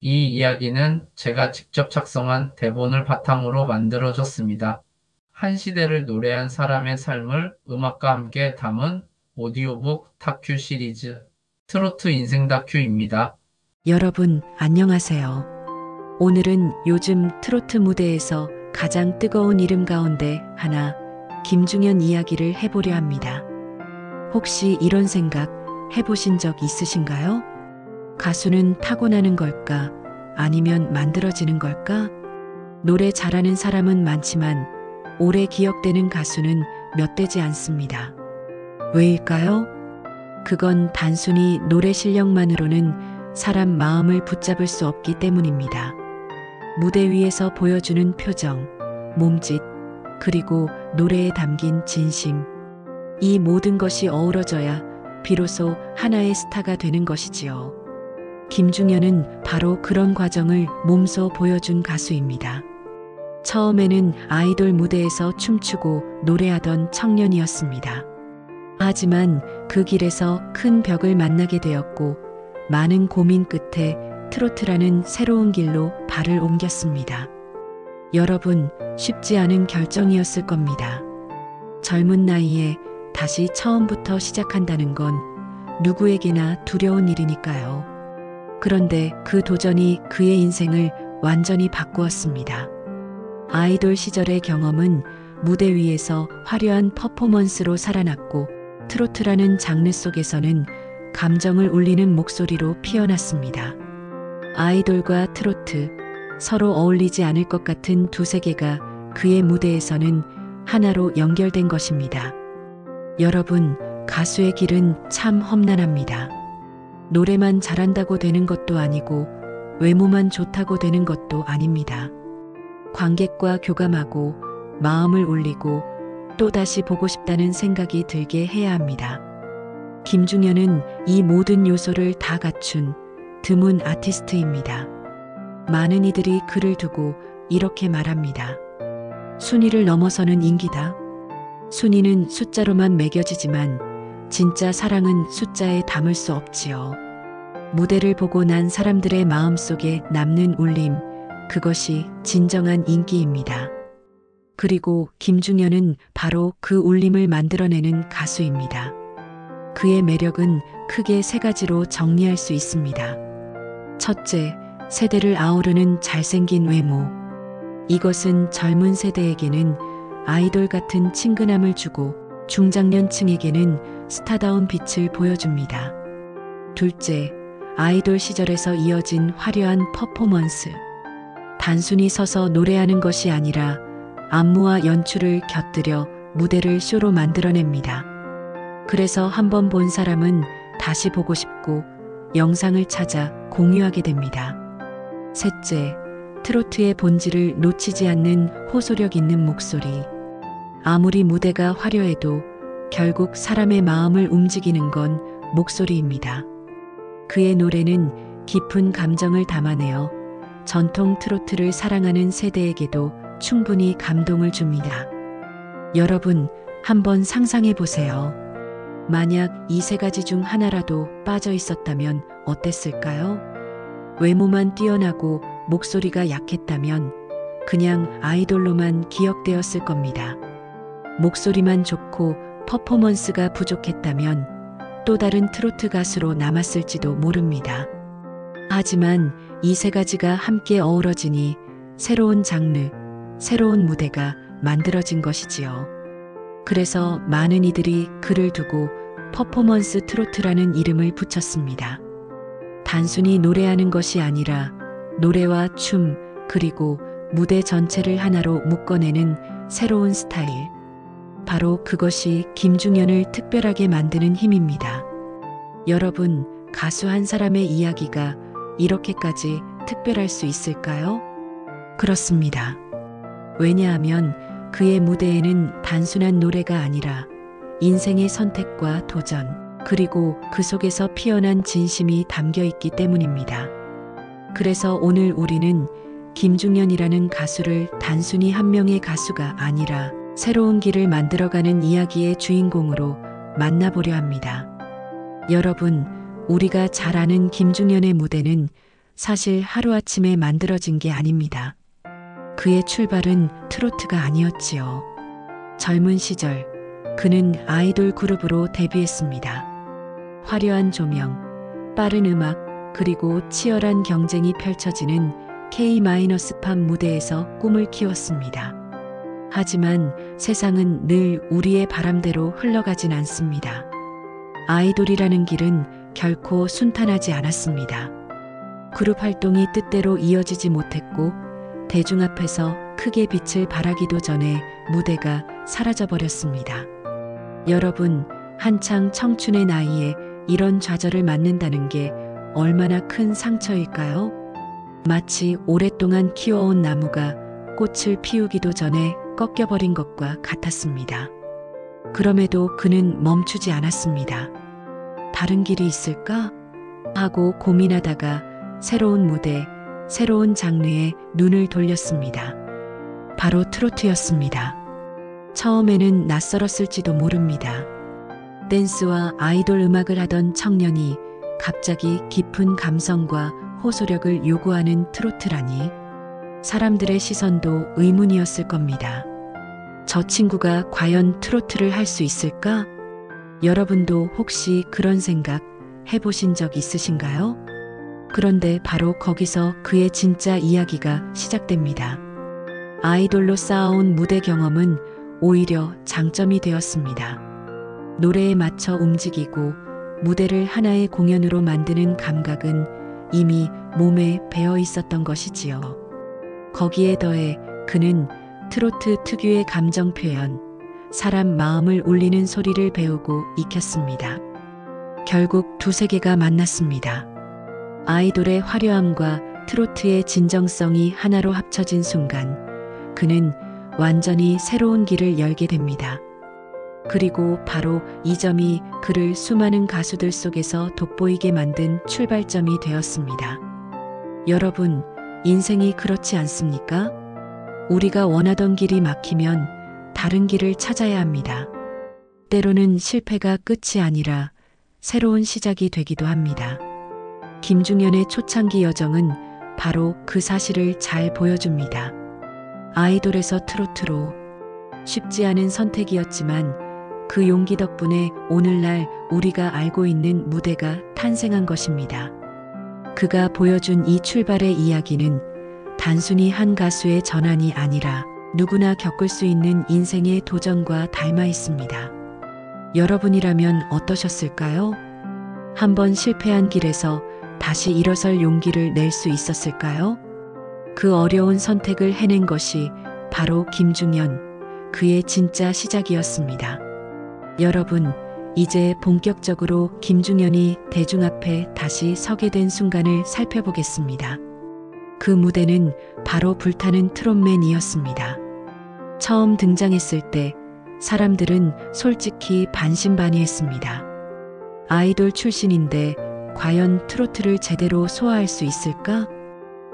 이 이야기는 제가 직접 작성한 대본을 바탕으로 만들어졌습니다. 한 시대를 노래한 사람의 삶을 음악과 함께 담은 오디오북 다큐 시리즈 트로트 인생 다큐입니다. 여러분, 안녕하세요. 오늘은 요즘 트로트 무대에서 가장 뜨거운 이름 가운데 하나, 김중현 이야기를 해보려 합니다. 혹시 이런 생각 해보신 적 있으신가요? 가수는 타고나는 걸까? 아니면 만들어지는 걸까? 노래 잘하는 사람은 많지만 오래 기억되는 가수는 몇 되지 않습니다. 왜일까요? 그건 단순히 노래 실력만으로는 사람 마음을 붙잡을 수 없기 때문입니다. 무대 위에서 보여주는 표정, 몸짓, 그리고 노래에 담긴 진심. 이 모든 것이 어우러져야 비로소 하나의 스타가 되는 것이지요. 김중현은 바로 그런 과정을 몸소 보여준 가수입니다. 처음에는 아이돌 무대에서 춤추고 노래하던 청년이었습니다. 하지만 그 길에서 큰 벽을 만나게 되었고 많은 고민 끝에 트로트라는 새로운 길로 발을 옮겼습니다. 여러분, 쉽지 않은 결정이었을 겁니다. 젊은 나이에 다시 처음부터 시작한다는 건 누구에게나 두려운 일이니까요. 그런데 그 도전이 그의 인생을 완전히 바꾸었습니다. 아이돌 시절의 경험은 무대 위에서 화려한 퍼포먼스로 살아났고 트로트라는 장르 속에서는 감정을 울리는 목소리로 피어났습니다. 아이돌과 트로트, 서로 어울리지 않을 것 같은 두 세계가 그의 무대에서는 하나로 연결된 것입니다. 여러분, 가수의 길은 참 험난합니다. 노래만 잘한다고 되는 것도 아니고 외모만 좋다고 되는 것도 아닙니다. 관객과 교감하고 마음을 울리고 또다시 보고 싶다는 생각이 들게 해야 합니다. 김중현은 이 모든 요소를 다 갖춘 드문 아티스트입니다. 많은 이들이 그를 두고 이렇게 말합니다. 순위를 넘어서는 인기다. 순위는 숫자로만 매겨지지만 진짜 사랑은 숫자에 담을 수 없지요. 무대를 보고 난 사람들의 마음속에 남는 울림, 그것이 진정한 인기입니다. 그리고 김중현은 바로 그 울림을 만들어내는 가수입니다. 그의 매력은 크게 세 가지로 정리할 수 있습니다. 첫째, 세대를 아우르는 잘생긴 외모. 이것은 젊은 세대에게는 아이돌 같은 친근함을 주고 중장년층에게는 스타다운 빛을 보여줍니다. 둘째, 아이돌 시절에서 이어진 화려한 퍼포먼스. 단순히 서서 노래하는 것이 아니라 안무와 연출을 곁들여 무대를 쇼로 만들어냅니다. 그래서 한번 본 사람은 다시 보고 싶고 영상을 찾아 공유하게 됩니다. 셋째, 트로트의 본질을 놓치지 않는 호소력 있는 목소리. 아무리 무대가 화려해도 결국 사람의 마음을 움직이는 건 목소리입니다. 그의 노래는 깊은 감정을 담아내어 전통 트로트를 사랑하는 세대에게도 충분히 감동을 줍니다. 여러분, 한번 상상해 보세요. 만약 이 세 가지 중 하나라도 빠져 있었다면 어땠을까요? 외모만 뛰어나고 목소리가 약했다면 그냥 아이돌로만 기억되었을 겁니다. 목소리만 좋고 퍼포먼스가 부족했다면 또 다른 트로트 가수로 남았을지도 모릅니다. 하지만 이 세 가지가 함께 어우러지니 새로운 장르, 새로운 무대가 만들어진 것이지요. 그래서 많은 이들이 그를 두고 퍼포먼스 트로트라는 이름을 붙였습니다. 단순히 노래하는 것이 아니라 노래와 춤, 그리고 무대 전체를 하나로 묶어내는 새로운 스타일. 바로 그것이 김중현을 특별하게 만드는 힘입니다. 여러분, 가수 한 사람의 이야기가 이렇게까지 특별할 수 있을까요? 그렇습니다. 왜냐하면 그의 무대에는 단순한 노래가 아니라 인생의 선택과 도전, 그리고 그 속에서 피어난 진심이 담겨 있기 때문입니다. 그래서 오늘 우리는 김중현이라는 가수를 단순히 한 명의 가수가 아니라 새로운 길을 만들어가는 이야기의 주인공으로 만나보려 합니다. 여러분, 우리가 잘 아는 김중현의 무대는 사실 하루아침에 만들어진 게 아닙니다. 그의 출발은 트로트가 아니었지요. 젊은 시절 그는 아이돌 그룹으로 데뷔했습니다. 화려한 조명, 빠른 음악, 그리고 치열한 경쟁이 펼쳐지는 K-팝 무대에서 꿈을 키웠습니다. 하지만 세상은 늘 우리의 바람대로 흘러가진 않습니다. 아이돌이라는 길은 결코 순탄하지 않았습니다. 그룹 활동이 뜻대로 이어지지 못했고 대중 앞에서 크게 빛을 발하기도 전에 무대가 사라져버렸습니다. 여러분, 한창 청춘의 나이에 이런 좌절을 맞는다는 게 얼마나 큰 상처일까요? 마치 오랫동안 키워온 나무가 꽃을 피우기도 전에 꺾여버린 것과 같았습니다. 그럼에도 그는 멈추지 않았습니다. 다른 길이 있을까? 하고 고민하다가 새로운 무대, 새로운 장르에 눈을 돌렸습니다. 바로 트로트였습니다. 처음에는 낯설었을지도 모릅니다. 댄스와 아이돌 음악을 하던 청년이 갑자기 깊은 감성과 호소력을 요구하는 트로트라니 사람들의 시선도 의문이었을 겁니다. 저 친구가 과연 트로트를 할 수 있을까? 여러분도 혹시 그런 생각 해보신 적 있으신가요? 그런데 바로 거기서 그의 진짜 이야기가 시작됩니다. 아이돌로 쌓아온 무대 경험은 오히려 장점이 되었습니다. 노래에 맞춰 움직이고 무대를 하나의 공연으로 만드는 감각은 이미 몸에 배어 있었던 것이지요. 거기에 더해 그는 트로트 특유의 감정 표현, 사람 마음을 울리는 소리를 배우고 익혔습니다. 결국 두 세계가 만났습니다. 아이돌의 화려함과 트로트의 진정성이 하나로 합쳐진 순간 그는 완전히 새로운 길을 열게 됩니다. 그리고 바로 이 점이 그를 수많은 가수들 속에서 돋보이게 만든 출발점이 되었습니다. 여러분, 인생이 그렇지 않습니까? 우리가 원하던 길이 막히면 다른 길을 찾아야 합니다. 때로는 실패가 끝이 아니라 새로운 시작이 되기도 합니다. 김중현의 초창기 여정은 바로 그 사실을 잘 보여줍니다. 아이돌에서 트로트로 쉽지 않은 선택이었지만 그 용기 덕분에 오늘날 우리가 알고 있는 무대가 탄생한 것입니다. 그가 보여준 이 출발의 이야기는 단순히 한 가수의 전환이 아니라 누구나 겪을 수 있는 인생의 도전과 닮아 있습니다. 여러분이라면 어떠셨을까요? 한번 실패한 길에서 다시 일어설 용기를 낼 수 있었을까요? 그 어려운 선택을 해낸 것이 바로 김중현, 그의 진짜 시작이었습니다. 여러분, 이제 본격적으로 김중현이 대중 앞에 다시 서게 된 순간을 살펴보겠습니다. 그 무대는 바로 불타는 트롯맨이었습니다. 처음 등장했을 때 사람들은 솔직히 반신반의했습니다. 아이돌 출신인데 과연 트로트를 제대로 소화할 수 있을까?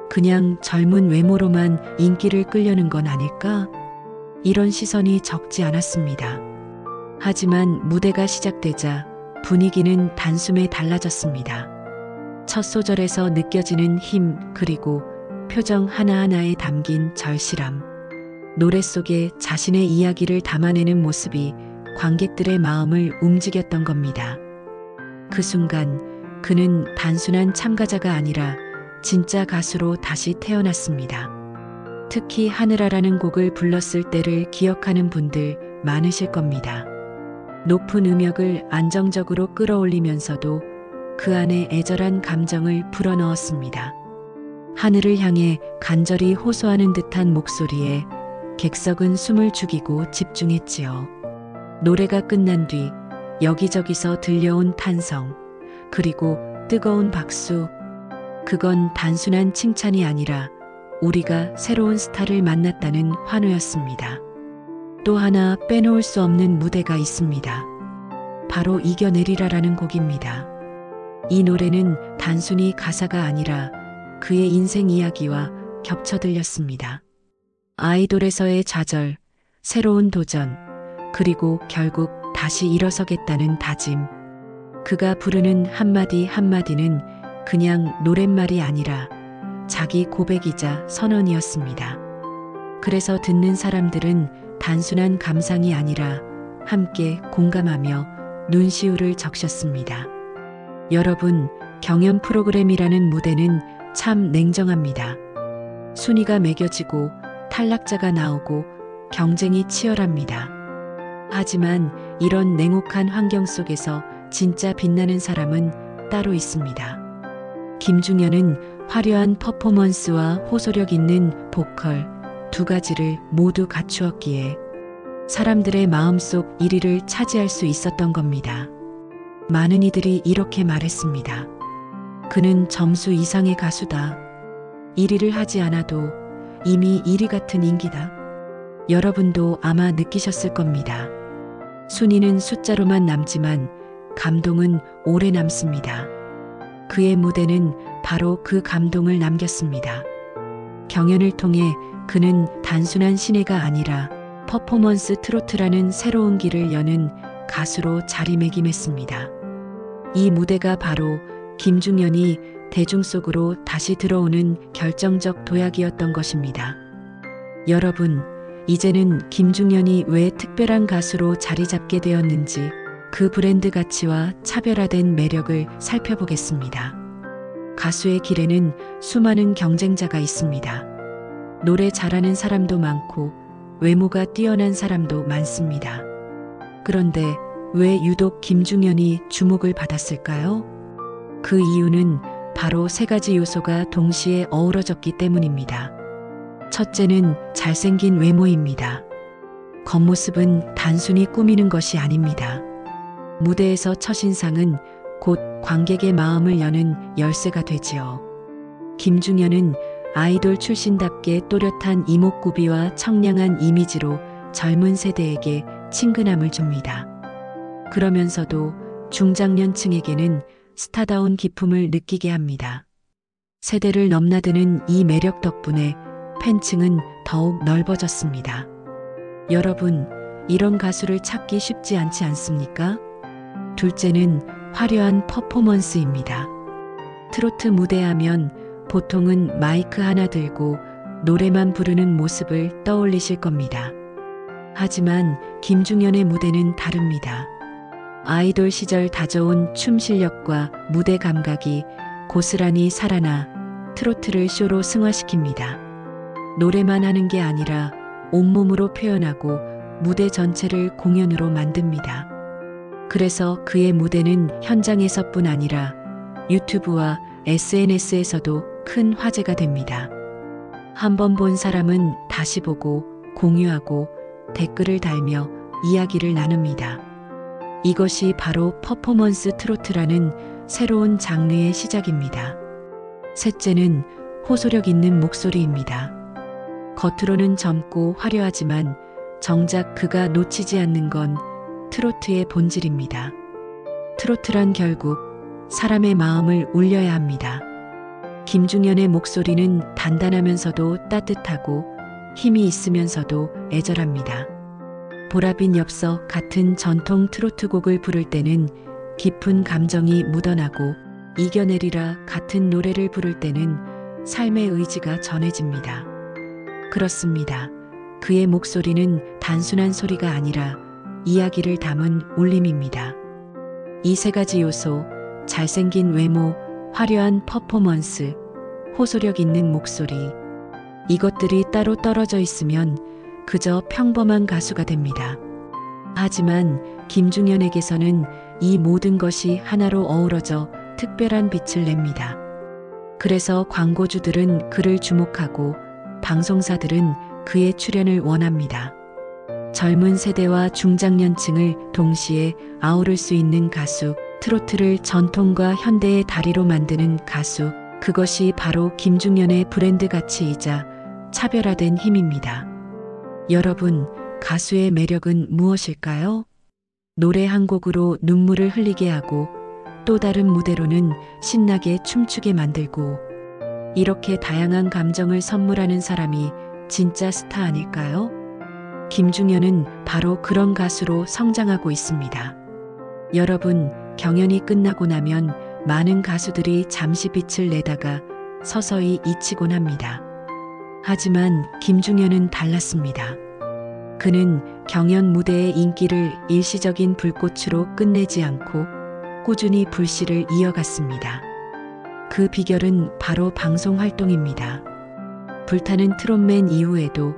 그냥 젊은 외모로만 인기를 끌려는 건 아닐까? 이런 시선이 적지 않았습니다. 하지만 무대가 시작되자 분위기는 단숨에 달라졌습니다. 첫 소절에서 느껴지는 힘, 그리고 표정 하나하나에 담긴 절실함. 노래 속에 자신의 이야기를 담아내는 모습이 관객들의 마음을 움직였던 겁니다. 그 순간 그는 단순한 참가자가 아니라 진짜 가수로 다시 태어났습니다. 특히 하늘아라는 곡을 불렀을 때를 기억하는 분들 많으실 겁니다. 높은 음역을 안정적으로 끌어올리면서도 그 안에 애절한 감정을 불어넣었습니다. 하늘을 향해 간절히 호소하는 듯한 목소리에 객석은 숨을 죽이고 집중했지요. 노래가 끝난 뒤 여기저기서 들려온 탄성, 그리고 뜨거운 박수. 그건 단순한 칭찬이 아니라 우리가 새로운 스타를 만났다는 환호였습니다. 또 하나 빼놓을 수 없는 무대가 있습니다. 바로 이겨내리라라는 곡입니다. 이 노래는 단순히 가사가 아니라 그의 인생 이야기와 겹쳐 들렸습니다. 아이돌에서의 좌절, 새로운 도전, 그리고 결국 다시 일어서겠다는 다짐. 그가 부르는 한마디 한마디는 그냥 노랫말이 아니라 자기 고백이자 선언이었습니다. 그래서 듣는 사람들은 단순한 감상이 아니라 함께 공감하며 눈시울을 적셨습니다. 여러분, 경연 프로그램이라는 무대는 참 냉정합니다. 순위가 매겨지고 탈락자가 나오고 경쟁이 치열합니다. 하지만 이런 냉혹한 환경 속에서 진짜 빛나는 사람은 따로 있습니다. 김중현은 화려한 퍼포먼스와 호소력 있는 보컬 두 가지를 모두 갖추었기에 사람들의 마음속 1위를 차지할 수 있었던 겁니다. 많은 이들이 이렇게 말했습니다. 그는 점수 이상의 가수다. 1위를 하지 않아도 이미 1위 같은 인기다. 여러분도 아마 느끼셨을 겁니다. 순위는 숫자로만 남지만 감동은 오래 남습니다. 그의 무대는 바로 그 감동을 남겼습니다. 경연을 통해 그는 단순한 신예가 아니라 퍼포먼스 트로트라는 새로운 길을 여는 가수로 자리매김했습니다. 이 무대가 바로 김중현이 대중 속으로 다시 들어오는 결정적 도약이었던 것입니다. 여러분, 이제는 김중현이 왜 특별한 가수로 자리 잡게 되었는지 그 브랜드 가치와 차별화된 매력을 살펴보겠습니다. 가수의 길에는 수많은 경쟁자가 있습니다. 노래 잘하는 사람도 많고 외모가 뛰어난 사람도 많습니다. 그런데 왜 유독 김중현이 주목을 받았을까요? 그 이유는 바로 세 가지 요소가 동시에 어우러졌기 때문입니다. 첫째는 잘생긴 외모입니다. 겉모습은 단순히 꾸미는 것이 아닙니다. 무대에서 첫인상은 곧 관객의 마음을 여는 열쇠가 되지요. 김중현은 아이돌 출신답게 또렷한 이목구비와 청량한 이미지로 젊은 세대에게 친근함을 줍니다. 그러면서도 중장년층에게는 스타다운 기품을 느끼게 합니다. 세대를 넘나드는 이 매력 덕분에 팬층은 더욱 넓어졌습니다. 여러분, 이런 가수를 찾기 쉽지 않지 않습니까? 둘째는 화려한 퍼포먼스입니다. 트로트 무대하면 보통은 마이크 하나 들고 노래만 부르는 모습을 떠올리실 겁니다. 하지만 김중현의 무대는 다릅니다. 아이돌 시절 다져온 춤 실력과 무대 감각이 고스란히 살아나 트로트를 쇼로 승화시킵니다. 노래만 하는 게 아니라 온몸으로 표현하고 무대 전체를 공연으로 만듭니다. 그래서 그의 무대는 현장에서뿐 아니라 유튜브와 SNS에서도 큰 화제가 됩니다. 한번 본 사람은 다시 보고 공유하고 댓글을 달며 이야기를 나눕니다. 이것이 바로 퍼포먼스 트로트라는 새로운 장르의 시작입니다. 셋째는 호소력 있는 목소리입니다. 겉으로는 젊고 화려하지만 정작 그가 놓치지 않는 건 트로트의 본질입니다. 트로트란 결국 사람의 마음을 울려야 합니다. 김중현의 목소리는 단단하면서도 따뜻하고 힘이 있으면서도 애절합니다. 보라빛 엽서 같은 전통 트로트 곡을 부를 때는 깊은 감정이 묻어나고 이겨내리라 같은 노래를 부를 때는 삶의 의지가 전해집니다. 그렇습니다. 그의 목소리는 단순한 소리가 아니라 이야기를 담은 울림입니다. 이 세 가지 요소, 잘생긴 외모, 화려한 퍼포먼스, 호소력 있는 목소리, 이것들이 따로 떨어져 있으면 그저 평범한 가수가 됩니다. 하지만 김중현에게서는 이 모든 것이 하나로 어우러져 특별한 빛을 냅니다. 그래서 광고주들은 그를 주목하고 방송사들은 그의 출연을 원합니다. 젊은 세대와 중장년층을 동시에 아우를 수 있는 가수, 트로트를 전통과 현대의 다리로 만드는 가수, 그것이 바로 김중현의 브랜드 가치이자 차별화된 힘입니다. 여러분, 가수의 매력은 무엇일까요? 노래 한 곡으로 눈물을 흘리게 하고 또 다른 무대로는 신나게 춤추게 만들고 이렇게 다양한 감정을 선물하는 사람이 진짜 스타 아닐까요? 김중현은 바로 그런 가수로 성장하고 있습니다. 여러분, 경연이 끝나고 나면 많은 가수들이 잠시 빛을 내다가 서서히 잊히곤 합니다. 하지만 김중현은 달랐습니다. 그는 경연 무대의 인기를 일시적인 불꽃으로 끝내지 않고 꾸준히 불씨를 이어갔습니다. 그 비결은 바로 방송 활동입니다. 불타는 트롯맨 이후에도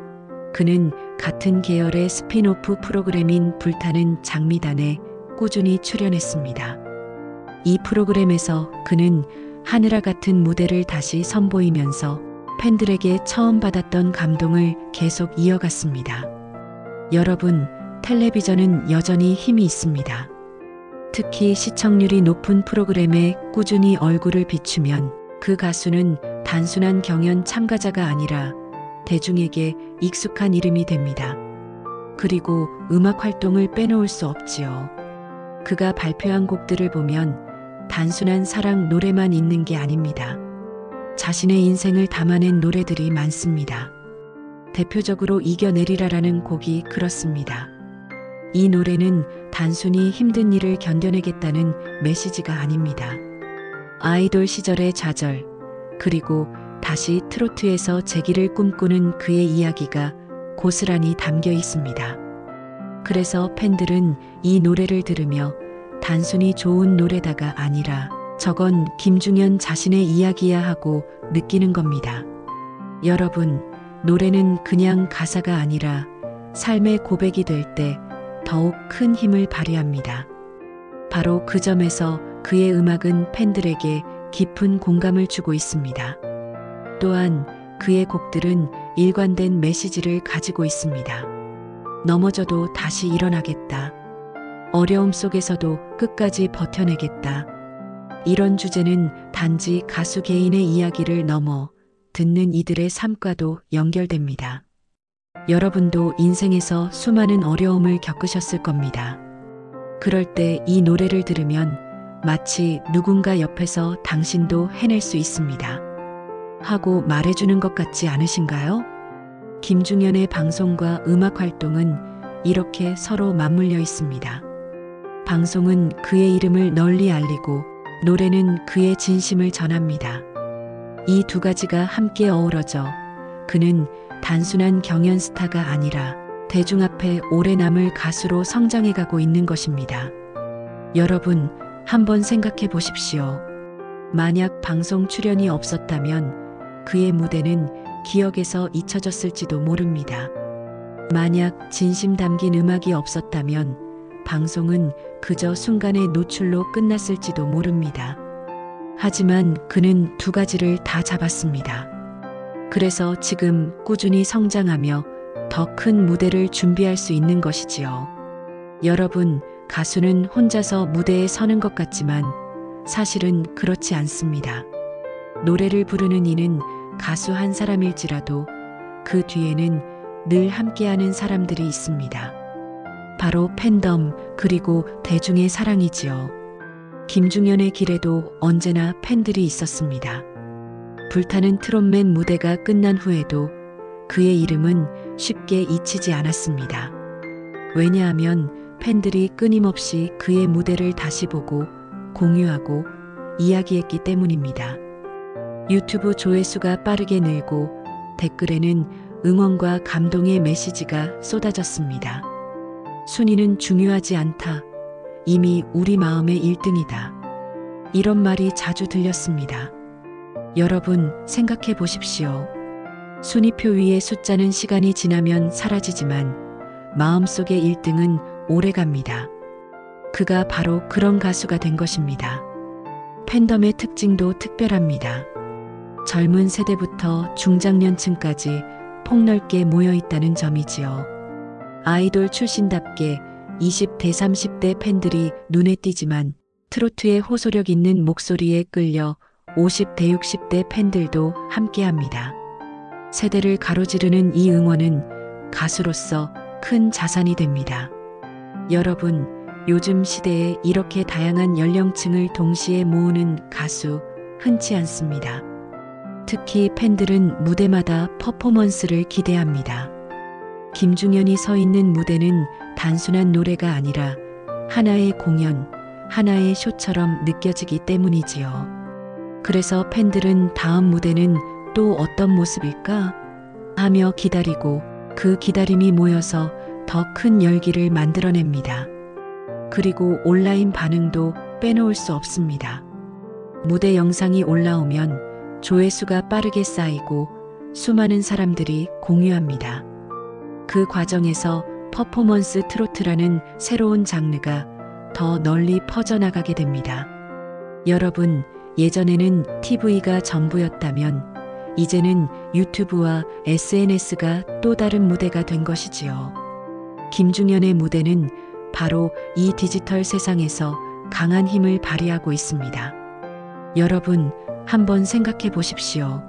그는 같은 계열의 스핀오프 프로그램인 불타는 장미단에 꾸준히 출연했습니다. 이 프로그램에서 그는 하늘아 같은 무대를 다시 선보이면서 팬들에게 처음 받았던 감동을 계속 이어갔습니다. 여러분, 텔레비전은 여전히 힘이 있습니다. 특히 시청률이 높은 프로그램에 꾸준히 얼굴을 비추면 그 가수는 단순한 경연 참가자가 아니라 대중에게 익숙한 이름이 됩니다. 그리고 음악 활동을 빼놓을 수 없지요. 그가 발표한 곡들을 보면 단순한 사랑 노래만 있는 게 아닙니다. 자신의 인생을 담아낸 노래들이 많습니다. 대표적으로 이겨내리라라는 곡이 그렇습니다. 이 노래는 단순히 힘든 일을 견뎌내겠다는 메시지가 아닙니다. 아이돌 시절의 좌절, 그리고 다시 트로트에서 재기를 꿈꾸는 그의 이야기가 고스란히 담겨 있습니다. 그래서 팬들은 이 노래를 들으며 단순히 좋은 노래다가 아니라 저건 김중현 자신의 이야기야 하고 느끼는 겁니다. 여러분, 노래는 그냥 가사가 아니라 삶의 고백이 될 때 더욱 큰 힘을 발휘합니다. 바로 그 점에서 그의 음악은 팬들에게 깊은 공감을 주고 있습니다. 또한 그의 곡들은 일관된 메시지를 가지고 있습니다. 넘어져도 다시 일어나겠다. 어려움 속에서도 끝까지 버텨내겠다. 이런 주제는 단지 가수 개인의 이야기를 넘어 듣는 이들의 삶과도 연결됩니다. 여러분도 인생에서 수많은 어려움을 겪으셨을 겁니다. 그럴 때 이 노래를 들으면 마치 누군가 옆에서 당신도 해낼 수 있습니다 하고 말해주는 것 같지 않으신가요? 김중현의 방송과 음악 활동은 이렇게 서로 맞물려 있습니다. 방송은 그의 이름을 널리 알리고 노래는 그의 진심을 전합니다. 이 두 가지가 함께 어우러져 그는 단순한 경연 스타가 아니라 대중 앞에 오래 남을 가수로 성장해가고 있는 것입니다. 여러분, 한번 생각해 보십시오. 만약 방송 출연이 없었다면 그의 무대는 기억에서 잊혀졌을지도 모릅니다. 만약 진심 담긴 음악이 없었다면 방송은 그저 순간의 노출로 끝났을지도 모릅니다. 하지만 그는 두 가지를 다 잡았습니다. 그래서 지금 꾸준히 성장하며 더 큰 무대를 준비할 수 있는 것이지요. 여러분, 가수는 혼자서 무대에 서는 것 같지만 사실은 그렇지 않습니다. 노래를 부르는 이는 가수 한 사람일지라도 그 뒤에는 늘 함께하는 사람들이 있습니다. 바로 팬덤, 그리고 대중의 사랑이지요. 김중현의 길에도 언제나 팬들이 있었습니다. 불타는 트롯맨 무대가 끝난 후에도 그의 이름은 쉽게 잊히지 않았습니다. 왜냐하면 팬들이 끊임없이 그의 무대를 다시 보고 공유하고 이야기했기 때문입니다. 유튜브 조회수가 빠르게 늘고 댓글에는 응원과 감동의 메시지가 쏟아졌습니다. 순위는 중요하지 않다. 이미 우리 마음의 1등이다. 이런 말이 자주 들렸습니다. 여러분, 생각해 보십시오. 순위표 위의 숫자는 시간이 지나면 사라지지만 마음속의 1등은 오래갑니다. 그가 바로 그런 가수가 된 것입니다. 팬덤의 특징도 특별합니다. 젊은 세대부터 중장년층까지 폭넓게 모여 있다는 점이지요. 아이돌 출신답게 20대, 30대 팬들이 눈에 띄지만 트로트의 호소력 있는 목소리에 끌려 50대, 60대 팬들도 함께합니다. 세대를 가로지르는 이 응원은 가수로서 큰 자산이 됩니다. 여러분, 요즘 시대에 이렇게 다양한 연령층을 동시에 모으는 가수 흔치 않습니다. 특히 팬들은 무대마다 퍼포먼스를 기대합니다. 김중현이 서 있는 무대는 단순한 노래가 아니라 하나의 공연, 하나의 쇼처럼 느껴지기 때문이지요. 그래서 팬들은 다음 무대는 또 어떤 모습일까 하며 기다리고 그 기다림이 모여서 더 큰 열기를 만들어냅니다. 그리고 온라인 반응도 빼놓을 수 없습니다. 무대 영상이 올라오면 조회수가 빠르게 쌓이고 수많은 사람들이 공유합니다. 그 과정에서 퍼포먼스 트로트라는 새로운 장르가 더 널리 퍼져나가게 됩니다. 여러분, 예전에는 TV가 전부였다면 이제는 유튜브와 SNS가 또 다른 무대가 된 것이지요. 김중현의 무대는 바로 이 디지털 세상에서 강한 힘을 발휘하고 있습니다. 여러분, 한번 생각해 보십시오.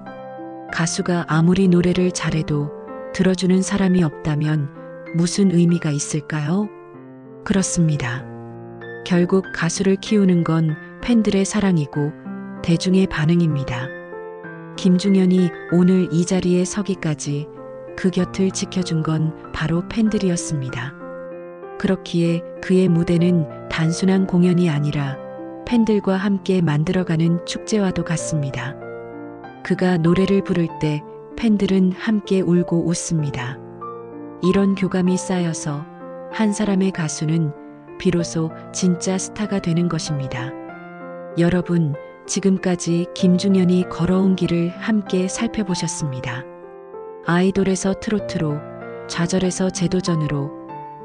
가수가 아무리 노래를 잘해도 들어주는 사람이 없다면 무슨 의미가 있을까요? 그렇습니다. 결국 가수를 키우는 건 팬들의 사랑이고 대중의 반응입니다. 김중현이 오늘 이 자리에 서기까지 그 곁을 지켜준 건 바로 팬들이었습니다. 그렇기에 그의 무대는 단순한 공연이 아니라 팬들과 함께 만들어가는 축제와도 같습니다. 그가 노래를 부를 때 팬들은 함께 울고 웃습니다. 이런 교감이 쌓여서 한 사람의 가수는 비로소 진짜 스타가 되는 것입니다. 여러분, 지금까지 김중현이 걸어온 길을 함께 살펴보셨습니다. 아이돌에서 트로트로, 좌절에서 재도전으로,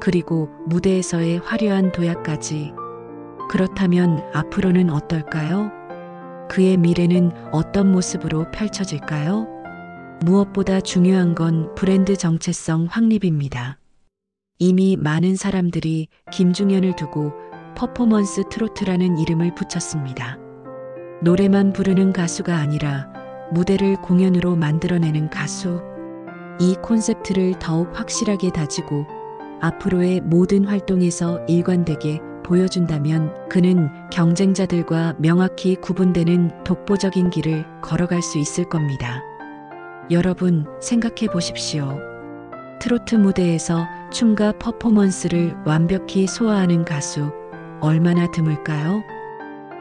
그리고 무대에서의 화려한 도약까지. 그렇다면 앞으로는 어떨까요? 그의 미래는 어떤 모습으로 펼쳐질까요? 무엇보다 중요한 건 브랜드 정체성 확립입니다. 이미 많은 사람들이 김중현을 두고 퍼포먼스 트로트라는 이름을 붙였습니다. 노래만 부르는 가수가 아니라 무대를 공연으로 만들어내는 가수. 이 콘셉트를 더욱 확실하게 다지고 앞으로의 모든 활동에서 일관되게 보여준다면 그는 경쟁자들과 명확히 구분되는 독보적인 길을 걸어갈 수 있을 겁니다. 여러분, 생각해 보십시오. 트로트 무대에서 춤과 퍼포먼스를 완벽히 소화하는 가수, 얼마나 드물까요?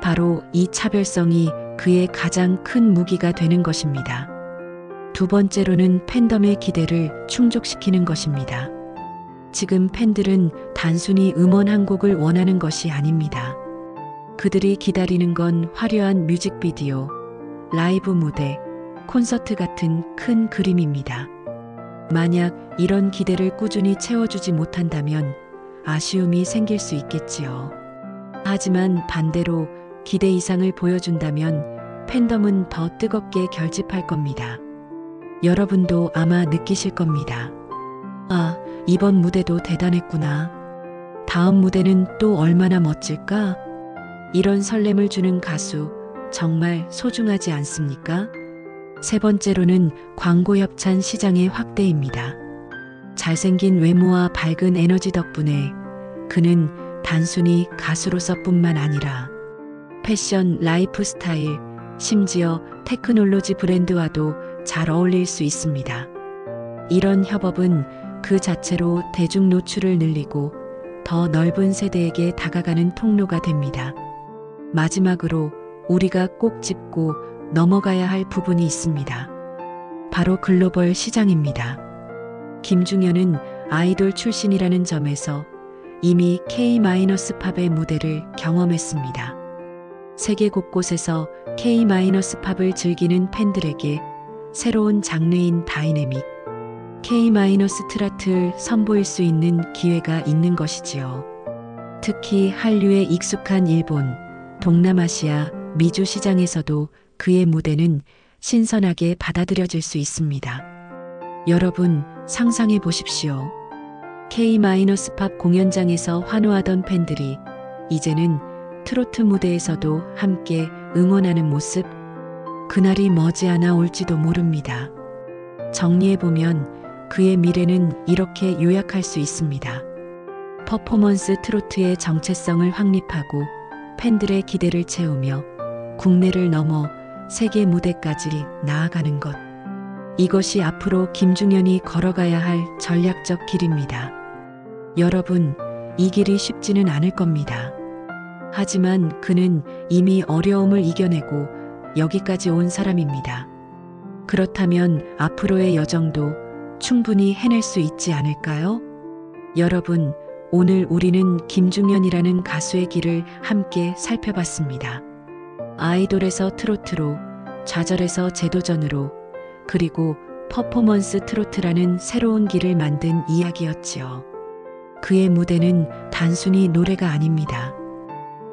바로 이 차별성이 그의 가장 큰 무기가 되는 것입니다. 두 번째로는 팬덤의 기대를 충족시키는 것입니다. 지금 팬들은 단순히 음원 한 곡을 원하는 것이 아닙니다. 그들이 기다리는 건 화려한 뮤직비디오, 라이브 무대, 콘서트 같은 큰 그림입니다. 만약 이런 기대를 꾸준히 채워주지 못한다면 아쉬움이 생길 수 있겠지요. 하지만 반대로 기대 이상을 보여준다면 팬덤은 더 뜨겁게 결집할 겁니다. 여러분도 아마 느끼실 겁니다. 아, 이번 무대도 대단했구나. 다음 무대는 또 얼마나 멋질까? 이런 설렘을 주는 가수, 정말 소중하지 않습니까? 세 번째로는 광고 협찬 시장의 확대입니다. 잘생긴 외모와 밝은 에너지 덕분에 그는 단순히 가수로서뿐만 아니라 패션, 라이프 스타일, 심지어 테크놀로지 브랜드와도 잘 어울릴 수 있습니다. 이런 협업은 그 자체로 대중 노출을 늘리고 더 넓은 세대에게 다가가는 통로가 됩니다. 마지막으로 우리가 꼭 짚고 넘어가야 할 부분이 있습니다. 바로 글로벌 시장입니다. 김중현은 아이돌 출신이라는 점에서 이미 K-팝의 무대를 경험했습니다. 세계 곳곳에서 K-팝을 즐기는 팬들에게 새로운 장르인 다이내믹, K-스트라트를 선보일 수 있는 기회가 있는 것이지요. 특히 한류에 익숙한 일본, 동남아시아, 미주 시장에서도 그의 무대는 신선하게 받아들여질 수 있습니다. 여러분, 상상해 보십시오. K-팝 공연장에서 환호하던 팬들이 이제는 트로트 무대에서도 함께 응원하는 모습, 그날이 머지않아 올지도 모릅니다. 정리해보면 그의 미래는 이렇게 요약할 수 있습니다. 퍼포먼스 트로트의 정체성을 확립하고 팬들의 기대를 채우며 국내를 넘어 세계 무대까지 나아가는 것. 이것이 앞으로 김중현이 걸어가야 할 전략적 길입니다. 여러분, 이 길이 쉽지는 않을 겁니다. 하지만 그는 이미 어려움을 이겨내고 여기까지 온 사람입니다. 그렇다면 앞으로의 여정도 충분히 해낼 수 있지 않을까요? 여러분, 오늘 우리는 김중현이라는 가수의 길을 함께 살펴봤습니다. 아이돌에서 트로트로, 좌절에서 재도전으로, 그리고 퍼포먼스 트로트라는 새로운 길을 만든 이야기였지요. 그의 무대는 단순히 노래가 아닙니다.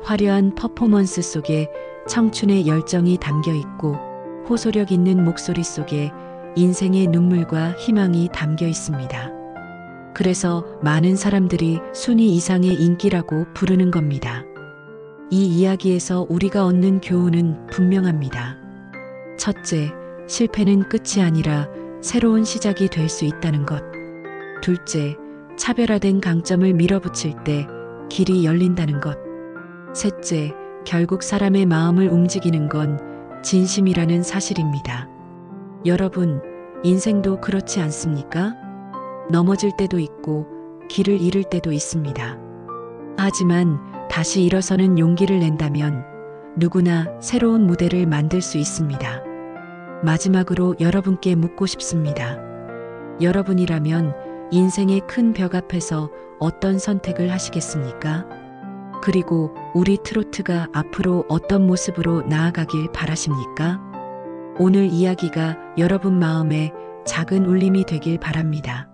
화려한 퍼포먼스 속에 청춘의 열정이 담겨 있고 호소력 있는 목소리 속에 인생의 눈물과 희망이 담겨 있습니다. 그래서 많은 사람들이 순위 이상의 인기라고 부르는 겁니다. 이 이야기에서 우리가 얻는 교훈은 분명합니다. 첫째, 실패는 끝이 아니라 새로운 시작이 될 수 있다는 것. 둘째, 차별화된 강점을 밀어붙일 때 길이 열린다는 것. 셋째, 결국 사람의 마음을 움직이는 건 진심이라는 사실입니다. 여러분, 인생도 그렇지 않습니까? 넘어질 때도 있고 길을 잃을 때도 있습니다. 하지만 다시 일어서는 용기를 낸다면 누구나 새로운 무대를 만들 수 있습니다. 마지막으로 여러분께 묻고 싶습니다. 여러분이라면 인생의 큰 벽 앞에서 어떤 선택을 하시겠습니까? 그리고 우리 트로트가 앞으로 어떤 모습으로 나아가길 바라십니까? 오늘 이야기가 여러분 마음에 작은 울림이 되길 바랍니다.